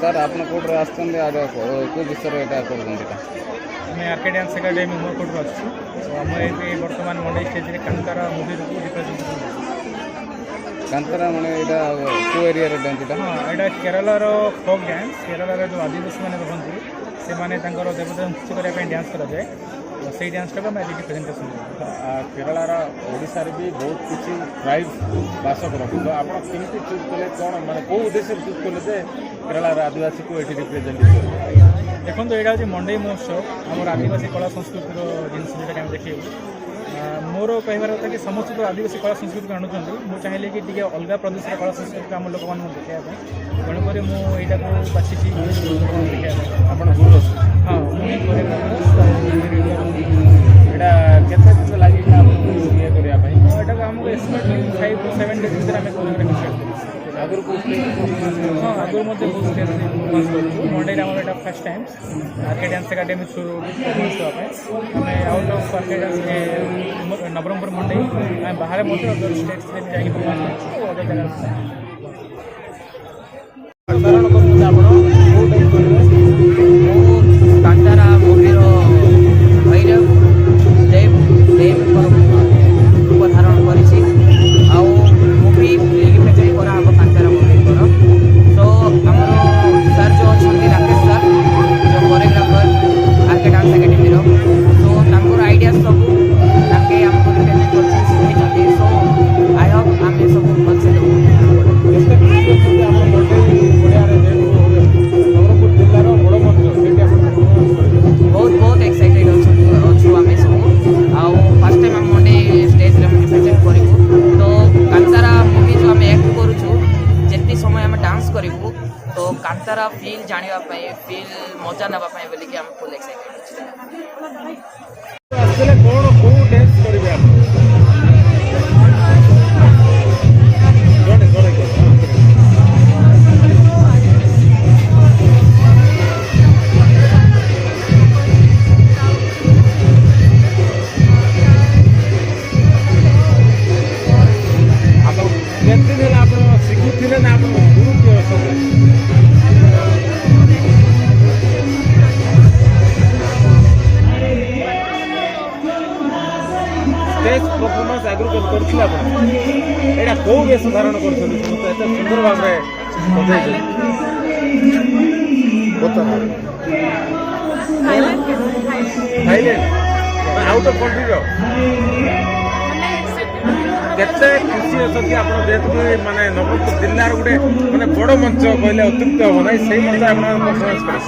sir आप कौटे आसो विषय यहाँ कर आर्के डांस एकाडेमी उमरकोट आम ये बर्तमान मंडई स्टेज में कांतारा मुवी रिप्रेजेंट कांतारा मैंने यहाँ को एरिया डांस हाँ यहाँ केरलार फोक डांस केरलार जो आदिवासी मैंने रुहति से देवता नृत्य करने डांस कराए से डांसटा को आज प्रेजेंटेशन केरलार ओडिशा रे भी बहुत किसी ट्राइब बास करते तो आप केमती चूज कले कौन माने कौ उद्देश्य चूज कले जे केरलार आदिवासी को ये रिप्रेजेंट देखो यहाँ हूँ मंडई महोत्सव आम आदिवासी कला संस्कृतिर जिनस जोटा आम देखू मोर कहबार कथा कि समस्त तो आदिवासी कला संस्कृति को आणुच्च मुझे चाहिए कि टी अलग प्रदेश कला संस्कृति आम लोक मैं देखा तेणुक मुझा बाछी देखा हाँ केते दिन लगे ये करने यहाँ आमको एस्टिमेट 5 to 7 days भर आम आगुरी को हाँ आगुरी बहुत स्टेज परफॉर्मेंस करूँ मंडई आम यहाँ first time RK dance academy through performance करवाई आम out of RK dance Nawarangpur Mandai आम बाहर अदर स्टेट्स में जाकर परफॉर्मेंस करूँ अदर जगह कांतारा मूवीर भैरव देव देव रूप धारण कर मूवी लिमिटेड कराब कांतारा मूवी सो आम सर जो अच्छा राकेश सर जो choreographer RK dance academy so idea सब आमको रिप्रेजेंट कर सो आई होप आम सब भलसे बहुत बहुत एक्साइटेड अच्छु आम सब आउ फर्स्ट टाइम आम मंडे स्टेज रिप्रेजेंट करूँ तो कांतारा मूवी जो आम एक्ट करूँ जिते समय आम डांस करूँ तो कांतारा फील जानापी फील मजा नापी बोलिकी आम फुल एक्साइटेड परफॉर्मेंस आगुरी करते कौ बेश धारण कर सुंदर भाव थाईलैंड आउट ऑफ कंट्री केते खुशी अच्छी आप जेहतु माने नवरंगपुर जिलार गोटे माने बड़ मंच कहले अत्युक्त हम ना से मंच आप परफॉर्मेंस कर